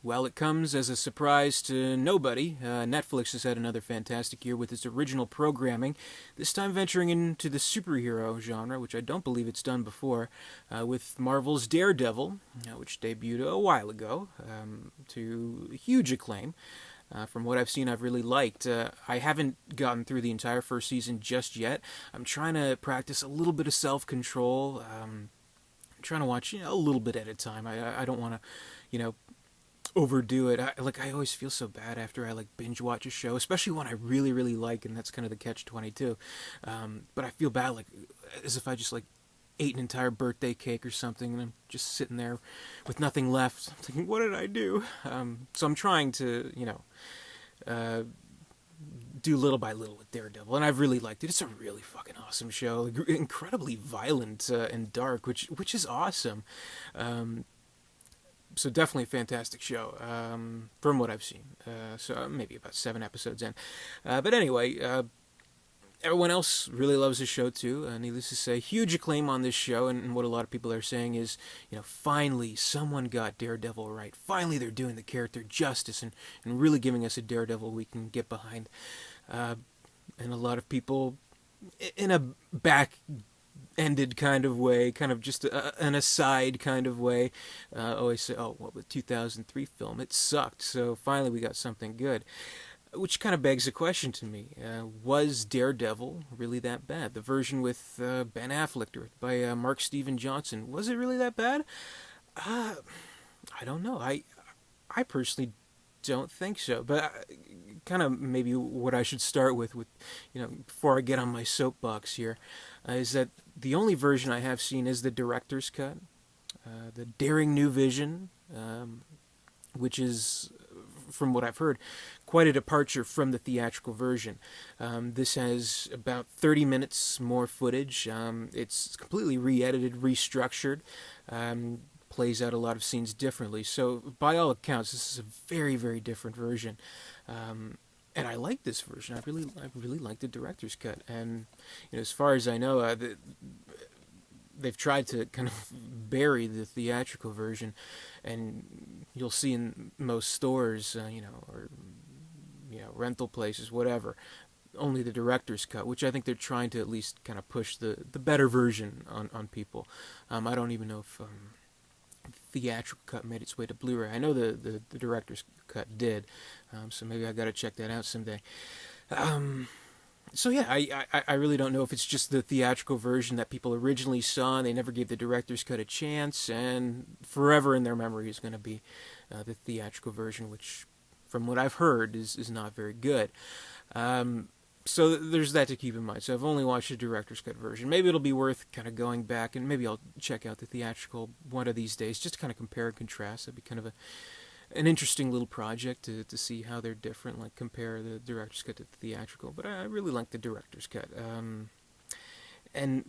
Well, it comes as a surprise to nobody. Netflix has had another fantastic year with its original programming, this time venturing into the superhero genre, which I don't believe it's done before, with Marvel's Daredevil, which debuted a while ago, to huge acclaim. From what I've seen, I've really liked. I haven't gotten through the entire first season just yet. I'm trying to practice a little bit of self-control. I'm trying to watch a little bit at a time. I don't want to, overdo it. I always feel so bad after I binge watch a show, especially one I really really like, and that's kind of the catch-22. But I feel bad as if I just ate an entire birthday cake or something, and I'm just sitting there with nothing left. I'm thinking, what did I do? So I'm trying to do little by little with Daredevil, and I've really liked it. It's a really fucking awesome show, incredibly violent and dark, which is awesome. So definitely a fantastic show, from what I've seen. So maybe about 7 episodes in. But anyway, everyone else really loves the show too. Needless to say, huge acclaim on this show, and what a lot of people are saying is, finally someone got Daredevil right. Finally they're doing the character justice and really giving us a Daredevil we can get behind. And a lot of people, in a back-ended kind of way, kind of just an aside kind of way, always say, oh, well, the 2003 film, it sucked, so finally we got something good. Which kind of begs a question to me. Was Daredevil really that bad? The version with Ben Affleck directed by Mark Steven Johnson, was it really that bad? I don't know. I personally don't think so. But kind of maybe what I should start with before I get on my soapbox here, is that the only version I have seen is the director's cut, the Daring New Vision, which is, from what I've heard, quite a departure from the theatrical version. This has about 30 minutes more footage. It's completely re-edited, restructured, plays out a lot of scenes differently. So by all accounts, this is a very, very different version. And I like this version. I really like the director's cut. And as far as I know, they've tried to kind of bury the theatrical version, and you'll see in most stores, or rental places, whatever, only the director's cut, which I think they're trying to at least kind of push the better version on people. I don't even know if the theatrical cut made its way to Blu-ray. I know the director's cut did, so maybe I got to check that out someday. So yeah, I really don't know if it's just the theatrical version that people originally saw and they never gave the director's cut a chance, and forever in their memory is going to be the theatrical version, which, from what I've heard, is not very good. So there's that to keep in mind. So I've only watched the director's cut version. Maybe it'll be worth kind of going back, and maybe I'll check out the theatrical one of these days, just to kind of compare and contrast. That'd be kind of an interesting little project to see how they're different, compare the director's cut to the theatrical. But I really like the director's cut. And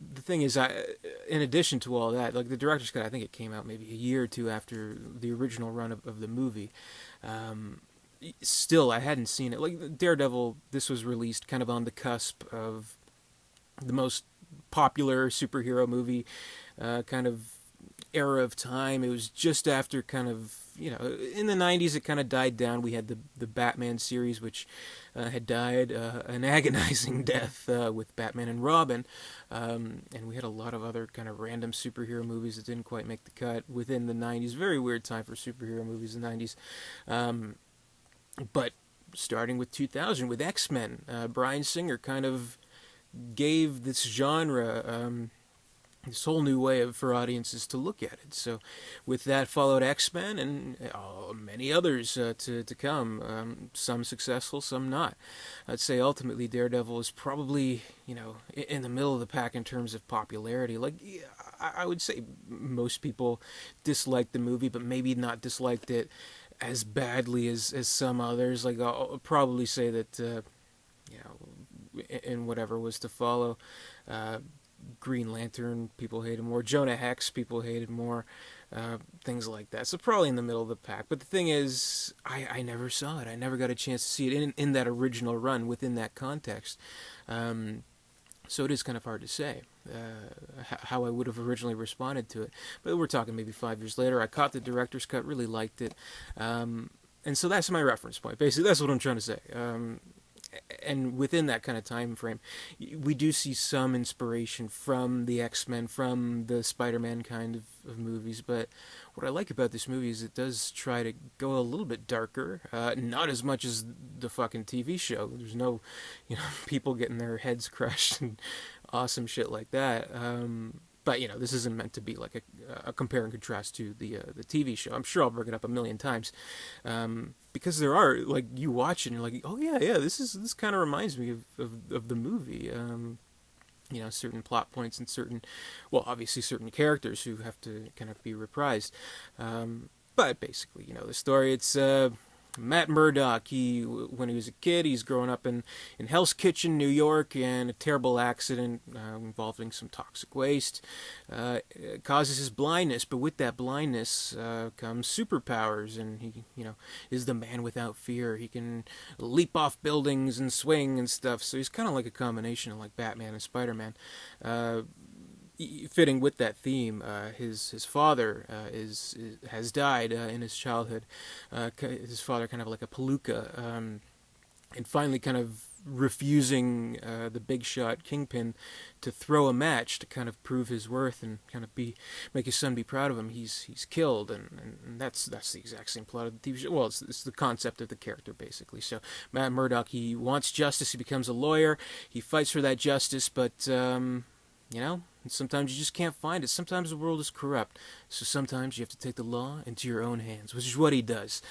the thing is, in addition to all that, the director's cut, I think it came out maybe a year or two after the original run of the movie. Still, I hadn't seen it. Daredevil, this was released kind of on the cusp of the most popular superhero movie kind of era of time. It was just after kind of, in the 90s it kind of died down. We had the Batman series, which had died an agonizing death with Batman and Robin, and we had a lot of other kind of random superhero movies that didn't quite make the cut within the 90s. Very weird time for superhero movies in the 90s. But starting with 2000 with X-Men, Bryan Singer kind of gave this genre this whole new way for audiences to look at it. So with that followed X-Men and many others to come, some successful, some not. I'd say ultimately Daredevil is probably, in the middle of the pack in terms of popularity. I would say most people disliked the movie, but maybe not disliked it as badly as some others. I'll probably say that, in whatever was to follow, Green Lantern, people hated more. Jonah Hex, people hated more. Things like that. So probably in the middle of the pack. But the thing is, I never saw it. I never got a chance to see it in that original run within that context. So it is kind of hard to say. how I would have originally responded to it. But we're talking maybe 5 years later. I caught the director's cut, really liked it, and so that's my reference point. Basically, that's what I'm trying to say. And within that kind of time frame, we do see some inspiration from the X-Men, from the Spider-Man kind of movies. But what I like about this movie is it does try to go a little bit darker. Not as much as the fucking TV show. There's no, people getting their heads crushed and awesome shit like that. But this isn't meant to be like a compare and contrast to the TV show. I'm sure I'll bring it up a million times, because there are, like, you watch it and you're like, oh yeah, this kind of reminds me of the movie. Certain plot points and obviously certain characters who have to kind of be reprised. But basically, the story, it's Matt Murdock. When he was a kid, he's growing up in Hell's Kitchen, New York, and a terrible accident involving some toxic waste causes his blindness. But with that blindness comes superpowers, and he, is the man without fear. He can leap off buildings and swing and stuff. So he's kind of like a combination of like Batman and Spider-Man. Fitting with that theme, his father has died in his childhood. His father kind of like a palooka, and finally kind of refusing the big shot Kingpin to throw a match to kind of prove his worth and kind of make his son be proud of him. He's killed, and that's the exact same plot of the TV show. Well, it's the concept of the character basically. So Matt Murdock, he wants justice. He becomes a lawyer. He fights for that justice, but sometimes you just can't find it. Sometimes the world is corrupt. So sometimes you have to take the law into your own hands, which is what he does.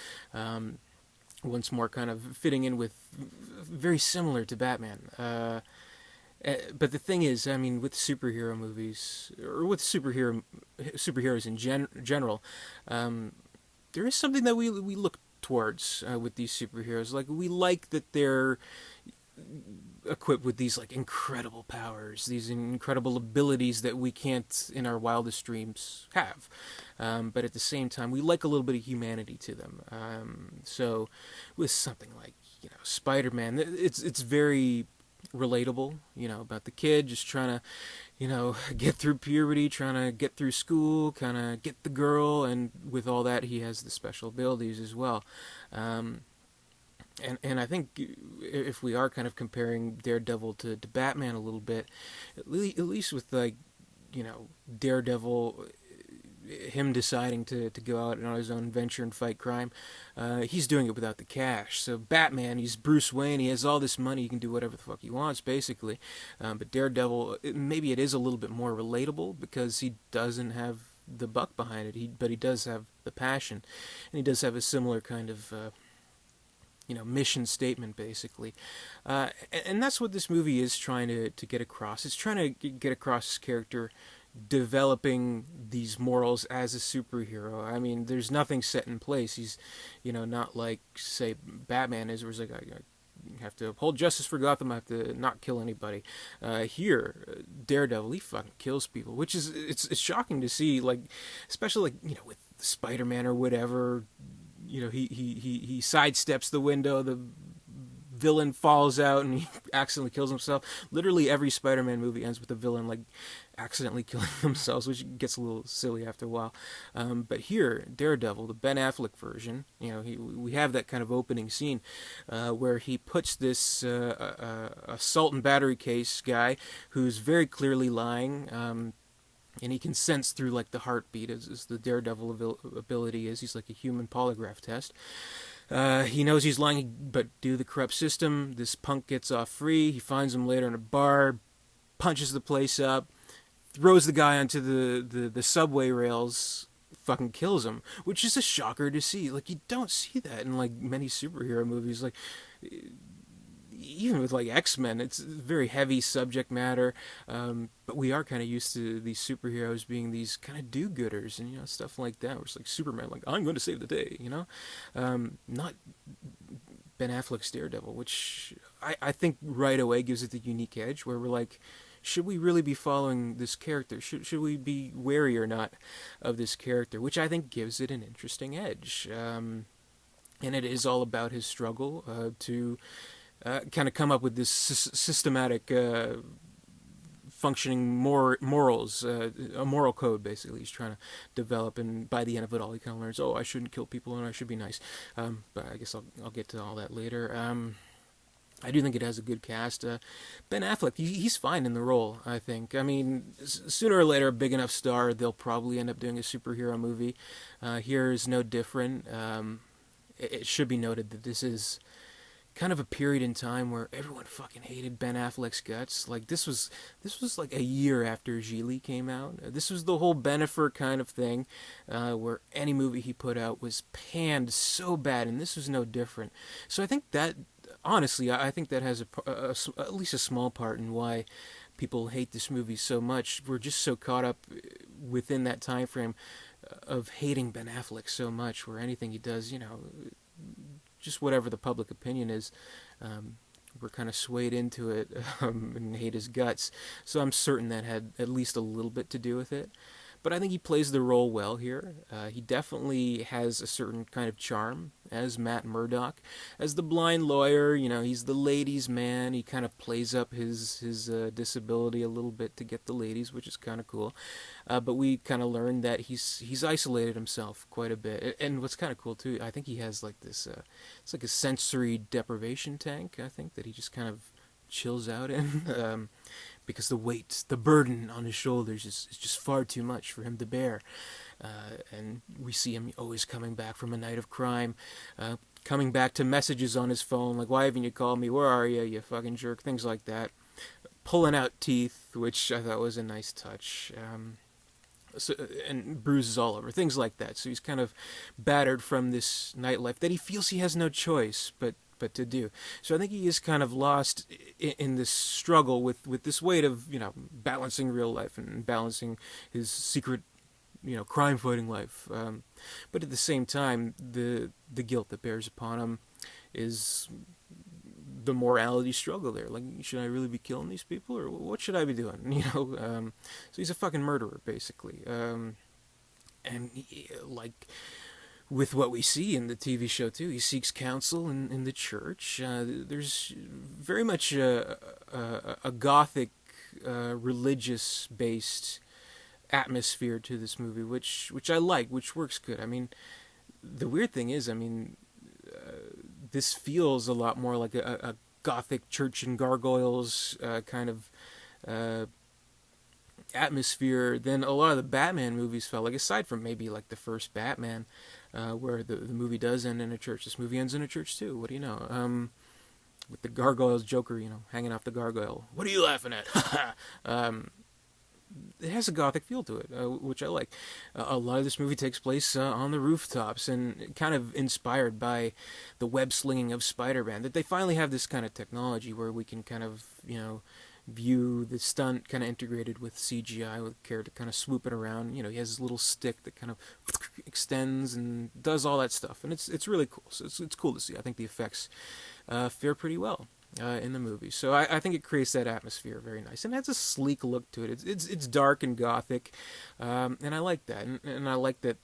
Once more kind of fitting in with, very similar to Batman. But the thing is, I mean, with superhero movies, or with superheroes in general, there is something that we look towards with these superheroes. Like, we like that they're equipped with these like incredible powers, these incredible abilities that we can't in our wildest dreams have, but at the same time we like a little bit of humanity to them. So with something like Spider-Man, it's very relatable, about the kid just trying to get through puberty, trying to get through school, kind of get the girl, and with all that he has the special abilities as well. And I think if we are kind of comparing Daredevil to Batman a little bit, at least with like, Daredevil, him deciding to go out on his own adventure and fight crime, he's doing it without the cash. So Batman, he's Bruce Wayne, he has all this money, he can do whatever the fuck he wants, basically. But Daredevil, maybe it is a little bit more relatable because he doesn't have the buck behind it, but he does have the passion, and he does have a similar kind of mission statement, basically. And that's what this movie is trying to get across. It's trying to get across his character developing these morals as a superhero. I mean, there's nothing set in place. He's, not like, say, Batman is, where it's like, I have to uphold justice for Gotham, I have to not kill anybody. Here, Daredevil, he fucking kills people, which is, it's shocking to see, like, especially, like, with Spider-Man or whatever. He sidesteps the window, the villain falls out, and he accidentally kills himself. Literally every Spider-Man movie ends with the villain, like, accidentally killing themselves, which gets a little silly after a while. But here, Daredevil, the Ben Affleck version, we have that kind of opening scene where he puts this assault and battery case guy who's very clearly lying, and he can sense through, like, the heartbeat, as the Daredevil ability is. He's like a human polygraph test. He knows he's lying, but due to the corrupt system, this punk gets off free. He finds him later in a bar, punches the place up, throws the guy onto the subway rails, fucking kills him, which is a shocker to see. Like, you don't see that in, like, many superhero movies. Like, even with, like, X-Men, it's very heavy subject matter, but we are kind of used to these superheroes being these kind of do-gooders and, stuff like that, where it's like Superman, like, I'm going to save the day, not Ben Affleck's Daredevil, which I think right away gives it the unique edge, where we're like, should we really be following this character? Should we be wary or not of this character? Which I think gives it an interesting edge, and it is all about his struggle to kind of come up with this systematic functioning morals, a moral code basically he's trying to develop, and by the end of it all he kind of learns, oh, I shouldn't kill people and I should be nice. But I guess I'll get to all that later. I do think it has a good cast. Ben Affleck, he's fine in the role, I think. I mean, sooner or later, a big enough star, they'll probably end up doing a superhero movie. Here is no different. It should be noted that this is kind of a period in time where everyone fucking hated Ben Affleck's guts. Like, this was like a year after Gigli came out. This was the whole Bennifer kind of thing, where any movie he put out was panned so bad, and this was no different. So I think that, honestly, I think that has at least a small part in why people hate this movie so much. We're just so caught up within that time frame of hating Ben Affleck so much, where anything he does, just whatever the public opinion is, we're kind of swayed into it and hate his guts. So I'm certain that had at least a little bit to do with it. But I think he plays the role well here. He definitely has a certain kind of charm as Matt Murdock. As the blind lawyer, he's the ladies' man. He kind of plays up his disability a little bit to get the ladies, which is kind of cool. But we kind of learned that he's isolated himself quite a bit. And what's kind of cool, too, I think he has like this, it's like a sensory deprivation tank, I think, that he just kind of chills out in. Because the burden on his shoulders is just far too much for him to bear. And we see him always coming back from a night of crime, coming back to messages on his phone, like, why haven't you called me? Where are you, you fucking jerk? Things like that. Pulling out teeth, which I thought was a nice touch. And bruises all over, things like that. So he's kind of battered from this nightlife that he feels he has no choice but to do. So I think he is kind of lost in this struggle with this weight of, balancing real life and balancing his secret, crime fighting life. But at the same time, the guilt that bears upon him is the morality struggle there. Like, should I really be killing these people, or what should I be doing? So he's a fucking murderer, basically. And with what we see in the TV show, too, he seeks counsel in the church. There's very much a gothic, religious-based atmosphere to this movie, which I like, which works good. I mean, the weird thing is, this feels a lot more like a gothic church and gargoyles kind of atmosphere than a lot of the Batman movies felt like, aside from maybe like the first Batman, where the movie does end in a church. This movie ends in a church too. What do you know? With the gargoyles Joker, hanging off the gargoyle. What are you laughing at? It has a gothic feel to it, which I like. A lot of this movie takes place on the rooftops, and kind of inspired by the web slinging of Spider-Man, that they finally have this kind of technology where we can kind of, view the stunt kind of integrated with CGI, with the character kind of swooping around. He has this little stick that kind of extends and does all that stuff, and it's really cool. So it's cool to see. I think the effects fare pretty well in the movie. So I think it creates that atmosphere very nice, and it has a sleek look to it. It's dark and gothic, and I like that. And I like that,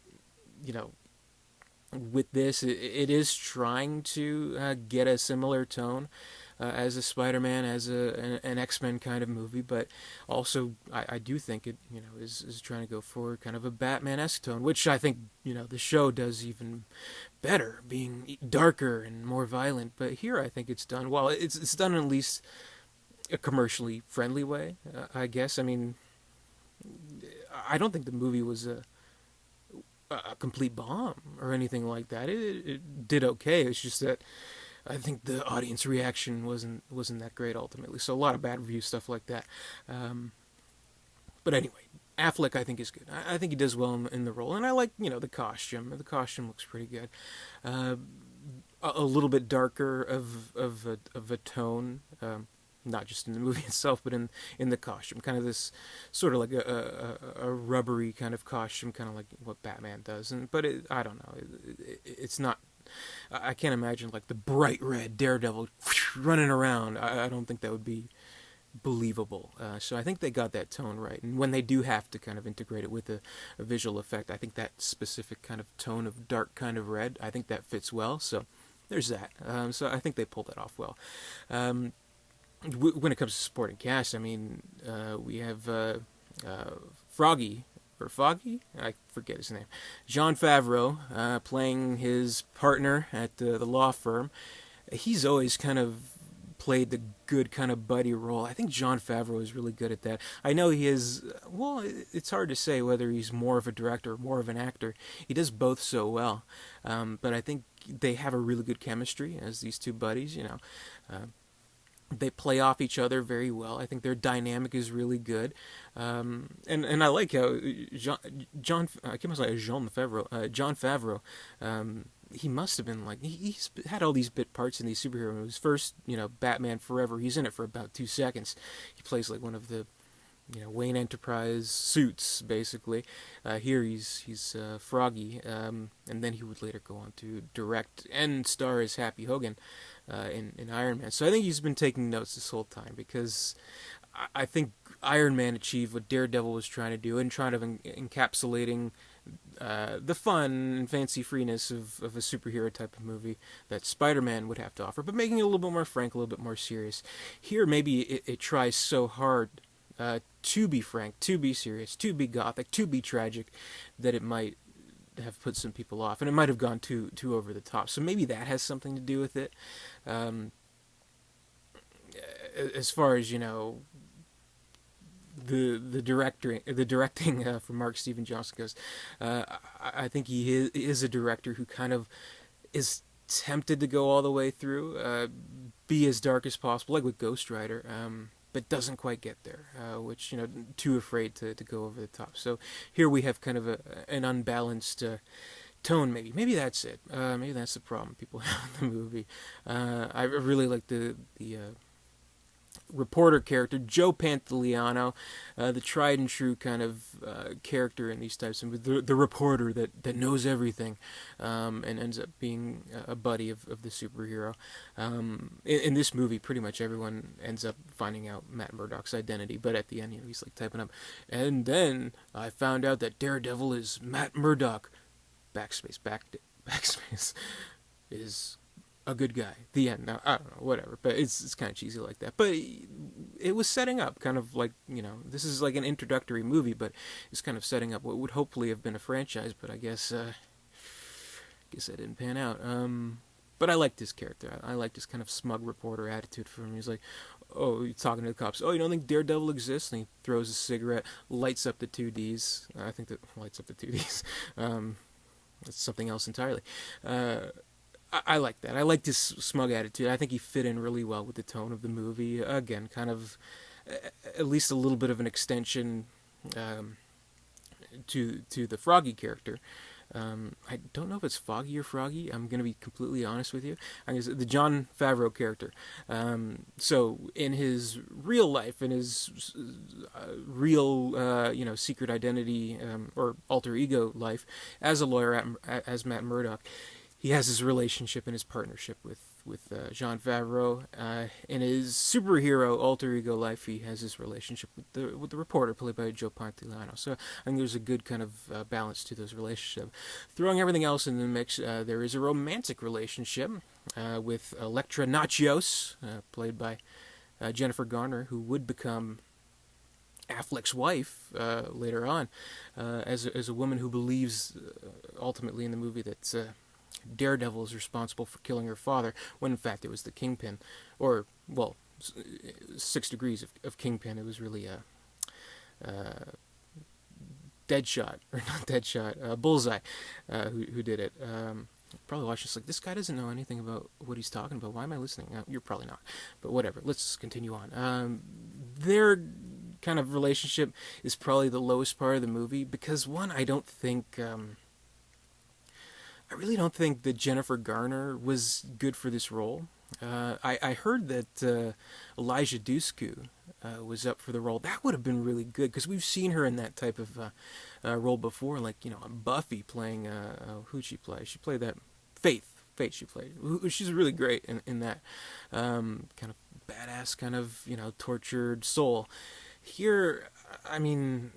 with this, it is trying to get a similar tone as a Spider-Man, as an X-Men kind of movie, but also I do think it is trying to go for kind of a Batman-esque tone, which I think the show does even better, being darker and more violent. But here I think it's done well. It's done in at least a commercially friendly way, I guess. I mean, I don't think the movie was a complete bomb or anything like that. It did okay. It's just that I think the audience reaction wasn't that great ultimately. So a lot of bad review stuff like that. But anyway, Affleck I think is good. I think he does well in the role, and I like the costume. The costume looks pretty good. A little bit darker of a tone. Not just in the movie itself, but in the costume. Kind of this sort of like a rubbery kind of costume, kind of like what Batman does. But I don't know. It's not. I can't imagine like the bright red Daredevil running around. I don't think that would be believable. So I think they got that tone right. And when they do have to kind of integrate it with a visual effect, I think that specific kind of tone of dark kind of red, I think that fits well. So there's that. So I think they pulled that off well. when it comes to supporting cast, I mean, we have Froggy, or Foggy? I forget his name. Jon Favreau, playing his partner at the law firm. He's always kind of played the good kind of buddy role. I think Jon Favreau is really good at that. I know he is, well, it's hard to say whether he's more of a director or more of an actor. He does both so well. But I think they have a really good chemistry as these two buddies, you know. They play off each other very well. I think their dynamic is really good, and I like how John I can't say Jean Favreau, Jon Favreau. He must have been like he's had all these bit parts in these superhero movies. First, you know, Batman Forever. He's in it for about 2 seconds. He plays like one of the Wayne Enterprise suits basically. Here he's Froggy, and then he would later go on to direct and star as Happy Hogan in Iron Man. So I think he's been taking notes this whole time because I think Iron Man achieved what Daredevil was trying to do and trying to encapsulating the fun and fancy freeness of a superhero type of movie that Spider-Man would have to offer, but making it a little bit more frank, a little bit more serious. Here, maybe it tries so hard to be frank, to be serious, to be gothic, to be tragic, that it might have put some people off, and it might have gone too over the top. So maybe that has something to do with it. As far as the directing from Mark Steven Johnson goes, I think he is a director who kind of is tempted to go all the way through, be as dark as possible, like with Ghost Rider. But doesn't quite get there, which, too afraid to go over the top. So here we have kind of an unbalanced tone, maybe. Maybe that's it. Maybe that's the problem people have with the movie. I really like the reporter character, Joe Pantoliano, the tried and true kind of character in these types of movies, the reporter that knows everything, and ends up being a buddy of the superhero. In this movie, pretty much everyone ends up finding out Matt Murdock's identity, but at the end, he's like typing up, and then I found out that Daredevil is Matt Murdock, backspace, is a good guy. The end. Now, I don't know, whatever, but it's kind of cheesy like that. But it was setting up kind of like, this is like an introductory movie, but it's kind of setting up what would hopefully have been a franchise, but I guess that didn't pan out. But I liked this character. I liked this kind of smug reporter attitude from him. He's like, oh, you're talking to the cops. Oh, you don't think Daredevil exists? And he throws a cigarette, lights up the 2Ds. I think that lights up the 2Ds. That's something else entirely. I like that. I like this smug attitude. I think he fit in really well with the tone of the movie. Again, kind of at least a little bit of an extension to the Froggy character. I don't know if it's Foggy or Froggy. I'm going to be completely honest with you. I guess the Jon Favreau character. So in his real life, in his real, secret identity or alter ego life as a lawyer, as Matt Murdock, he has his relationship and his partnership with Jon Favreau. In his superhero alter ego life, he has his relationship with the reporter played by Joe Pantoliano. So I think there's a good kind of balance to those relationships. Throwing everything else in the mix, there is a romantic relationship with Elektra Natchios, played by Jennifer Garner, who would become Affleck's wife later on, as a woman who believes ultimately in the movie that Daredevil is responsible for killing her father, when in fact it was the Kingpin, or, well, 6 degrees of Kingpin. It was really Deadshot, or not Deadshot, Bullseye, who did it. Probably watch this like, this guy doesn't know anything about what he's talking about. Why am I listening? You're probably not, but whatever. Let's continue on. Their kind of relationship is probably the lowest part of the movie, because one, I really don't think that Jennifer Garner was good for this role. I heard that Elijah Dushku was up for the role. That would have been really good, because we've seen her in that type of role before, like, Buffy playing, who'd she play? She played that, Faith she played. She's really great in that kind of badass, kind of, tortured soul. Here, I mean,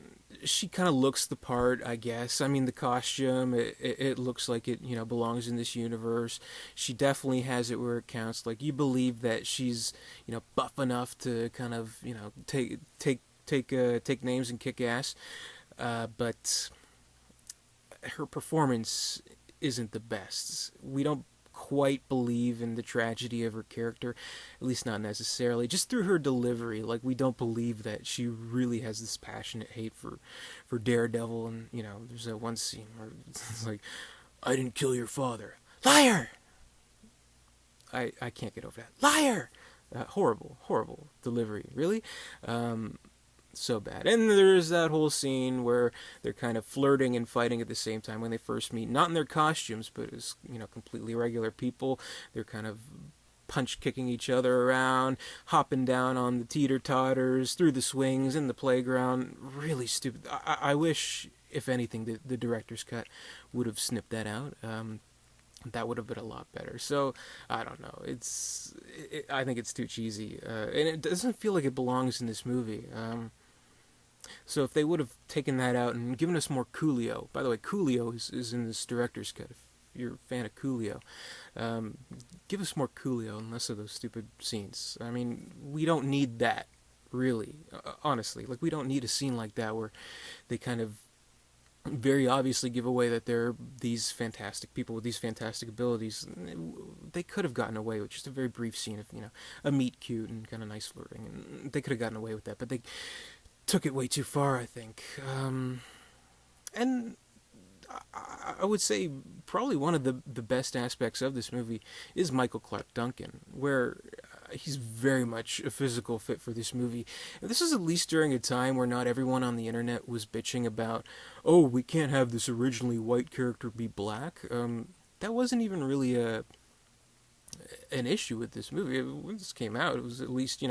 she kind of looks the part, I guess. I mean, the costume, it looks like it, belongs in this universe. She definitely has it where it counts. Like, you believe that she's, buff enough to kind of, take names and kick ass. But her performance isn't the best. We don't quite believe in the tragedy of her character, at least not necessarily. Just through her delivery, like, we don't believe that she really has this passionate hate for Daredevil. And there's that one scene where it's like, "I didn't kill your father, liar." I can't get over that, liar. Horrible delivery. Really. So bad. And there's that whole scene where they're kind of flirting and fighting at the same time when they first meet, not in their costumes, but as completely regular people. They're kind of punch kicking each other around, hopping down on the teeter totters, through the swings in the playground. Really stupid. I wish, if anything, the director's cut would have snipped that out. That would have been a lot better. So I don't know. I think it's too cheesy, and it doesn't feel like it belongs in this movie. So if they would have taken that out and given us more Coolio. By the way, Coolio is in this director's cut. If you're a fan of Coolio, give us more Coolio and less of those stupid scenes. I mean, we don't need that, really. Honestly, like, we don't need a scene like that where they kind of very obviously give away that they're these fantastic people with these fantastic abilities. They could have gotten away with just a very brief scene of a meet cute and kind of nice flirting, and they could have gotten away with that, but they took it way too far, I think. And I would say probably one of the best aspects of this movie is Michael Clarke Duncan, where he's very much a physical fit for this movie. And this is at least during a time where not everyone on the internet was bitching about, "Oh, we can't have this originally white character be black." That wasn't even really an issue with this movie. When this came out, it was at least,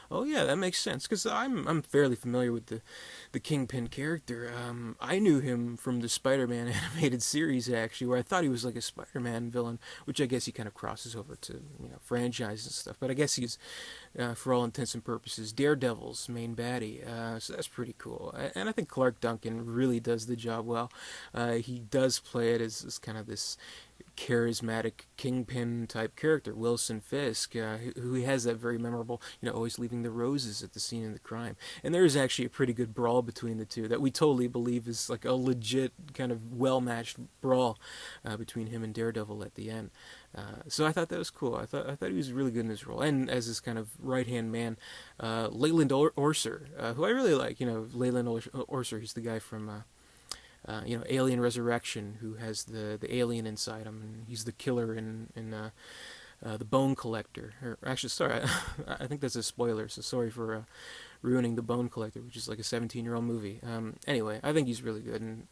oh yeah, that makes sense, because I'm fairly familiar with the Kingpin character. I knew him from the Spider-Man animated series, actually, where I thought he was like a Spider-Man villain, which I guess he kind of crosses over to franchise and stuff. But I guess he's, for all intents and purposes, Daredevil's main baddie. So that's pretty cool. And I think Clarke Duncan really does the job well. He does play it as kind of this charismatic Kingpin type character, Wilson Fisk, who has that very memorable, always leaving the roses at the scene of the crime. And there is actually a pretty good brawl between the two that we totally believe is like a legit kind of well-matched brawl between him and Daredevil at the end. So I thought that was cool. I thought he was really good in this role, and as this kind of right-hand man, Leland Orser, who I really like. Leland Orser, he's the guy from Alien Resurrection, who has the alien inside him, and he's the killer in the Bone Collector. Or actually, sorry, I think that's a spoiler, so sorry for ruining the Bone Collector, which is like a 17-year-old movie. Anyway, I think he's really good, and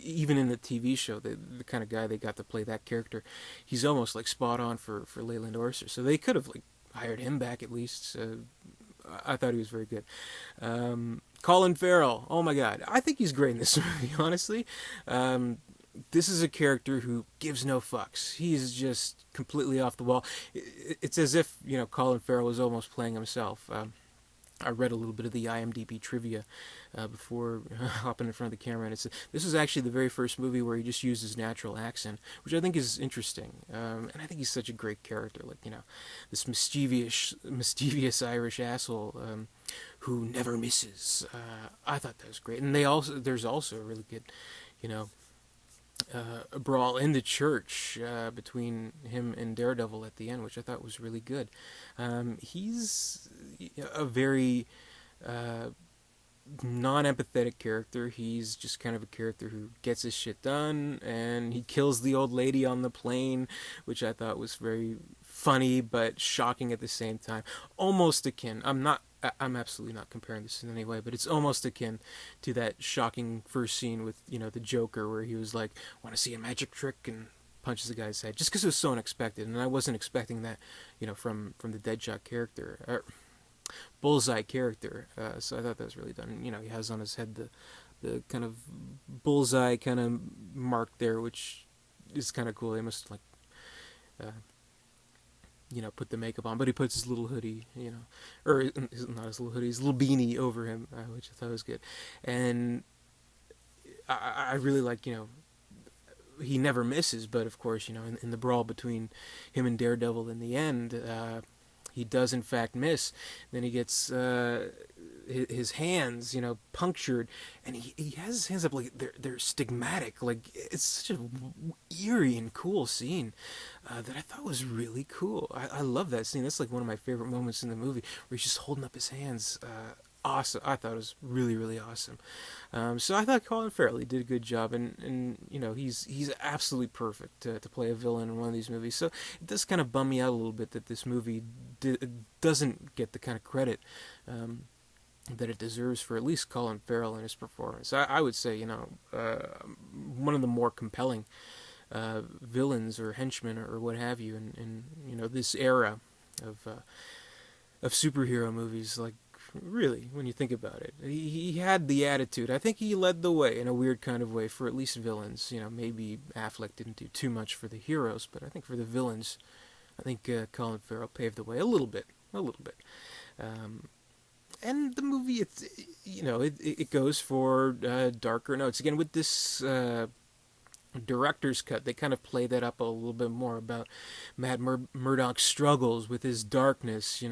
even in the TV show, the kind of guy they got to play that character, he's almost like spot on for Leland Orser. So they could have like hired him back at least. I thought he was very good. Colin Farrell, oh my god, I think he's great in this movie, honestly. This is a character who gives no fucks. He's just completely off the wall. It's as if, Colin Farrell was almost playing himself. I read a little bit of the IMDb trivia before hopping in front of the camera, and this was actually the very first movie where he just used his natural accent, which I think is interesting. And I think he's such a great character, like this mischievous Irish asshole who never misses. I thought that was great, and there's also a really good, a brawl in the church between him and Daredevil at the end, which I thought was really good. He's a very non-empathetic character. He's just kind of a character who gets his shit done, and he kills the old lady on the plane, which I thought was very funny but shocking at the same time. Almost akin. I'm absolutely not comparing this in any way, but it's almost akin to that shocking first scene with, the Joker, where he was like, "Want to see a magic trick?" and punches the guy's head, just because it was so unexpected, and I wasn't expecting that, from the Deadshot character, or Bullseye character. So I thought that was really done. He has on his head the kind of bullseye kind of mark there, which is kind of cool. They must put the makeup on, but he puts his little hoodie, or not his little hoodie, his little beanie over him, which I thought was good. And I really like, he never misses, but of course, in the brawl between him and Daredevil in the end, he does in fact miss. Then he gets his hands, punctured, and he has his hands up like they're stigmatic. Like, it's such a eerie and cool scene that I thought was really cool. I love that scene. That's like one of my favorite moments in the movie, where he's just holding up his hands. Awesome. I thought it was really, really awesome. So I thought Colin Farrell, he did a good job, and he's absolutely perfect to play a villain in one of these movies. So it does kind of bum me out a little bit that this movie doesn't get the kind of credit that it deserves for at least Colin Farrell and his performance. I would say, one of the more compelling villains or henchmen or what have you in this era of superhero movies. Like, really, when you think about it, he had the attitude. I think he led the way in a weird kind of way for at least villains. Maybe Affleck didn't do too much for the heroes, but I think for the villains, I think Colin Farrell paved the way a little bit. And the movie, it goes for darker notes. Again, with this director's cut, they kind of play that up a little bit more about Matt Murdock's struggles with his darkness.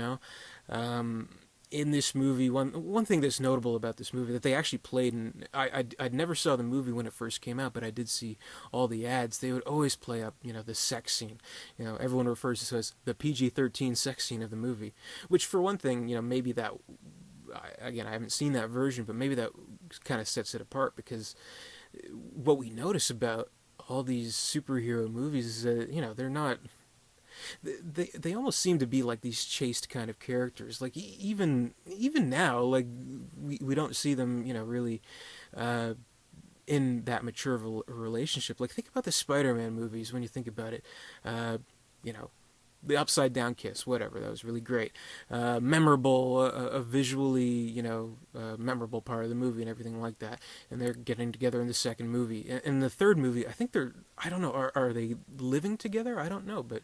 In this movie, one thing that's notable about this movie that they actually played, and I never saw the movie when it first came out, but I did see all the ads. They would always play up, the sex scene. Everyone refers to it as the PG-13 sex scene of the movie, which for one thing, maybe that, again, I haven't seen that version, but maybe that kind of sets it apart, because what we notice about all these superhero movies is that, they're not. They almost seem to be like these chaste kind of characters. Like, even now, like, we don't see them, really in that mature of a relationship. Like, think about the Spider-Man movies when you think about it. The upside down kiss, whatever, that was really great. Memorable, a visually, memorable part of the movie and everything like that. And they're getting together in the second movie. In the third movie, I think I don't know, are they living together? I don't know, but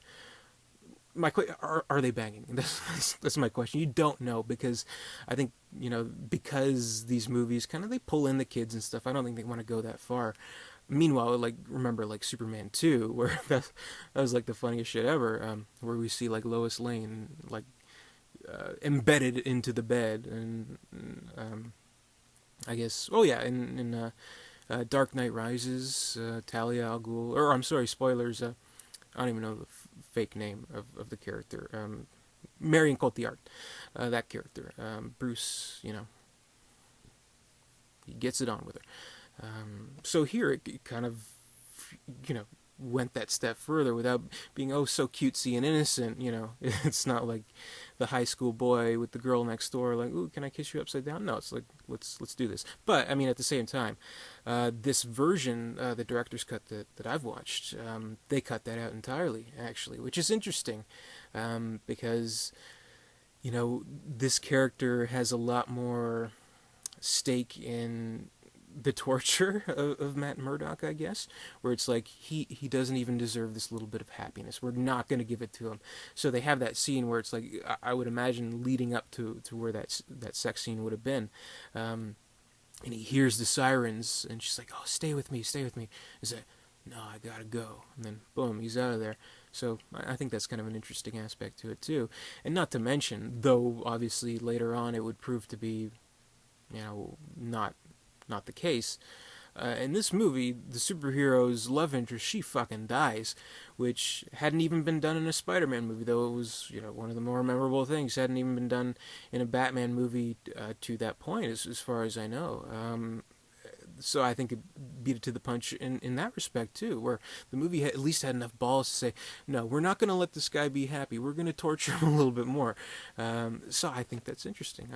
are they banging? That's my question. You don't know, because I think, because these movies kind of, they pull in the kids and stuff. I don't think they want to go that far. Meanwhile, like, remember, like, Superman 2, where that was like the funniest shit ever, where we see, like, Lois Lane, like, embedded into the bed, and I guess, oh yeah, in Dark Knight Rises, Talia al Ghul, or I'm sorry, spoilers, I don't even know the fake name of the character. Marion Cotillard, that character. Bruce, he gets it on with her. So here it kind of, went that step further without being so cutesy and innocent. It's not like the high school boy with the girl next door, like, ooh, can I kiss you upside down? No, it's like, let's do this. But I mean, at the same time, this version, the director's cut that I've watched, they cut that out entirely, actually, which is interesting, because this character has a lot more stake in the torture of Matt Murdock, I guess, where it's like he doesn't even deserve this little bit of happiness. We're not going to give it to him. So they have that scene where it's like, I would imagine leading up to where that sex scene would have been, and he hears the sirens, and she's like, "Oh, stay with me." He's like, "No, I gotta go," and then boom, he's out of there. So I think that's kind of an interesting aspect to it too, and not to mention, though obviously later on it would prove to be, not the case. In this movie, the superhero's love interest, she fucking dies, which hadn't even been done in a Spider-Man movie, though it was, one of the more memorable things. Hadn't even been done in a Batman movie to that point, as far as I know. So I think it beat it to the punch in that respect too, where the movie at least had enough balls to say, no, we're not going to let this guy be happy. We're going to torture him a little bit more. So I think that's interesting,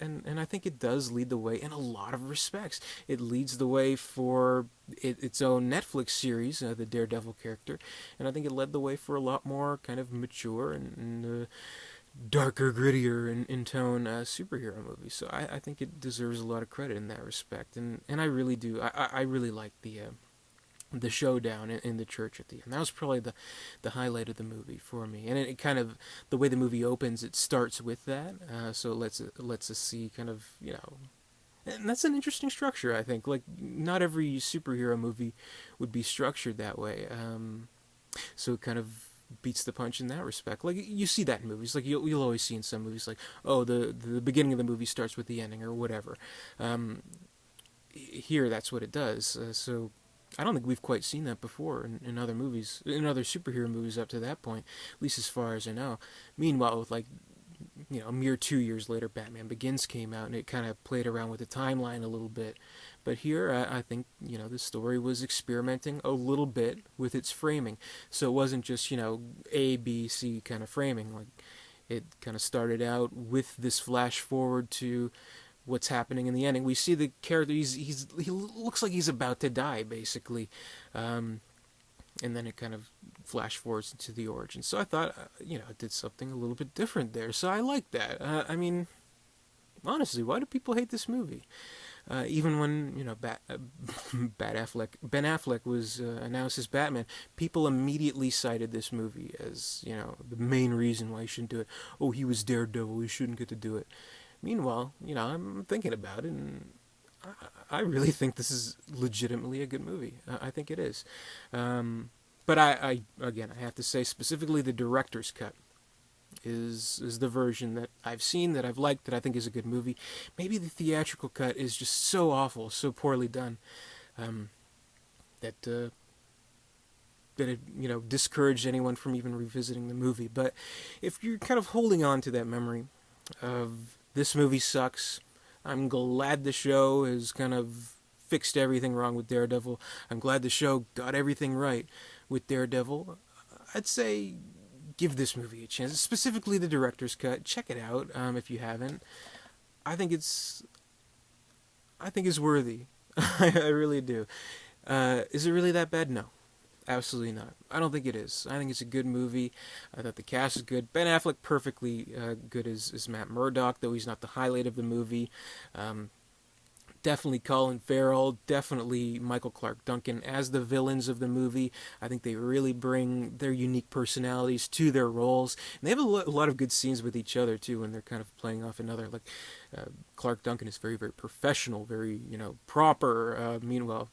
and I think it does lead the way in a lot of respects. It leads the way for its own Netflix series, the Daredevil character, and I think it led the way for a lot more kind of mature and darker, grittier in tone superhero movie. So I think it deserves a lot of credit in that respect, and I really do. I really like the the showdown in the church at the end. That was probably the highlight of the movie for me. And it kind of, the way the movie opens, it starts with that. So it lets us see kind of, and that's an interesting structure, I think. Like, not every superhero movie would be structured that way. So it kind of beats the punch in that respect. Like, you see that in movies. Like, you'll always see in some movies, like, oh, the beginning of the movie starts with the ending or whatever. Here, that's what it does. So I don't think we've quite seen that before in other movies, in other superhero movies up to that point, at least as far as I know. Meanwhile, with like, a mere 2 years later, Batman Begins came out, and it kind of played around with the timeline a little bit. But here, I think, the story was experimenting a little bit with its framing. So it wasn't just, A, B, C kind of framing. Like, it kind of started out with this flash forward to what's happening in the ending. We see the character, he looks like he's about to die, basically. And then it kind of flash forwards into the origin. So I thought, it did something a little bit different there. So I like that. I mean, honestly, why do people hate this movie? Even when, Ben Affleck was announced as Batman, people immediately cited this movie as, the main reason why he shouldn't do it. Oh, he was Daredevil, he shouldn't get to do it. Meanwhile, I'm thinking about it, and I really think this is legitimately a good movie. I think it is. But again, I have to say, specifically the director's cut is the version that I've seen, that I've liked, that I think is a good movie. Maybe the theatrical cut is just so awful, so poorly done, that it, discouraged anyone from even revisiting the movie. But if you're kind of holding on to that memory of this movie sucks, I'm glad the show has kind of fixed everything wrong with Daredevil. I'm glad the show got everything right with Daredevil. I'd say give this movie a chance, specifically the director's cut. Check it out if you haven't. I think it's worthy. I really do. Is it really that bad? No. Absolutely not. I don't think it is. I think it's a good movie. I thought the cast is good. Ben Affleck perfectly good as Matt Murdock, though he's not the highlight of the movie. Definitely Colin Farrell, definitely Michael Clarke Duncan as the villains of the movie. I think they really bring their unique personalities to their roles. And they have a lot of good scenes with each other, too, when they're kind of playing off another. Like, Clarke Duncan is very, very professional, very, proper. Meanwhile,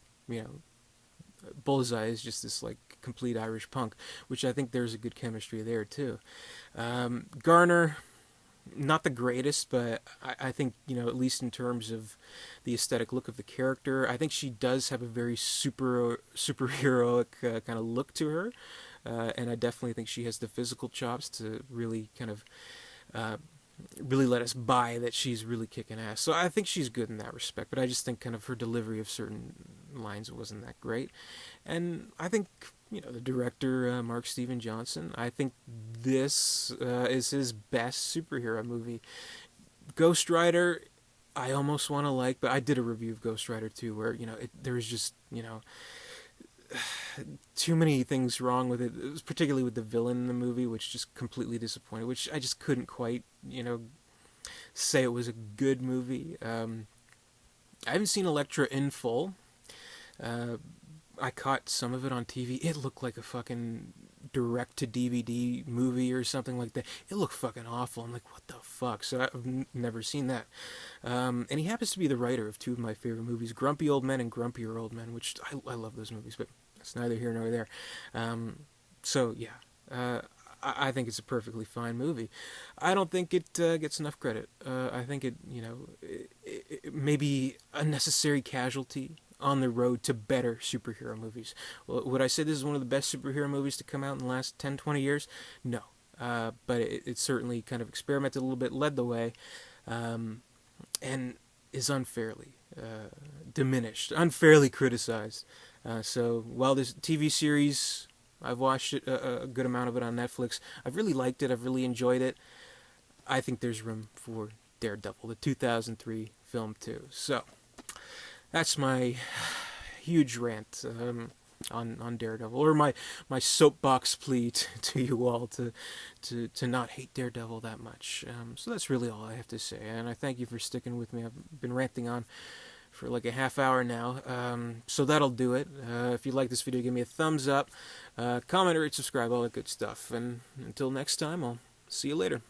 Bullseye is just this like complete Irish punk, which I think there's a good chemistry there too. Garner, not the greatest, but I think, at least in terms of the aesthetic look of the character, I think she does have a very superheroic kind of look to her, and I definitely think she has the physical chops to really kind of really let us buy that she's really kicking ass. So I think she's good in that respect, but I just think kind of her delivery of certain lines wasn't that great. And I think, the director, Mark Steven Johnson, I think this is his best superhero movie. Ghost Rider, I almost want to like, but I did a review of Ghost Rider too, where, there was just, too many things wrong with it. It was particularly with the villain in the movie, which just completely disappointed, which I just couldn't quite, say it was a good movie. I haven't seen Elektra in full. I caught some of it on TV. It looked like a fucking direct-to-DVD movie or something like that. It looked fucking awful. I'm like, what the fuck? So I've never seen that. And he happens to be the writer of two of my favorite movies, Grumpy Old Men and Grumpier Old Men, which I love those movies, but it's neither here nor there. So, yeah. I think it's a perfectly fine movie. I don't think it gets enough credit. I think it may be a necessary casualty on the road to better superhero movies. Would I say this is one of the best superhero movies to come out in the last 10, 20 years? No. But it certainly kind of experimented a little bit, led the way, and is unfairly diminished, unfairly criticized. So while this TV series, I've watched it, a good amount of it on Netflix, I've really liked it, I've really enjoyed it, I think there's room for Daredevil, the 2003 film too. So that's my huge rant on Daredevil, or my soapbox plea to you all to not hate Daredevil that much. So that's really all I have to say, and I thank you for sticking with me. I've been ranting on for like a half hour now. So that'll do it. If you like this video, give me a thumbs up, comment, rate, subscribe, all that good stuff. And until next time, I'll see you later.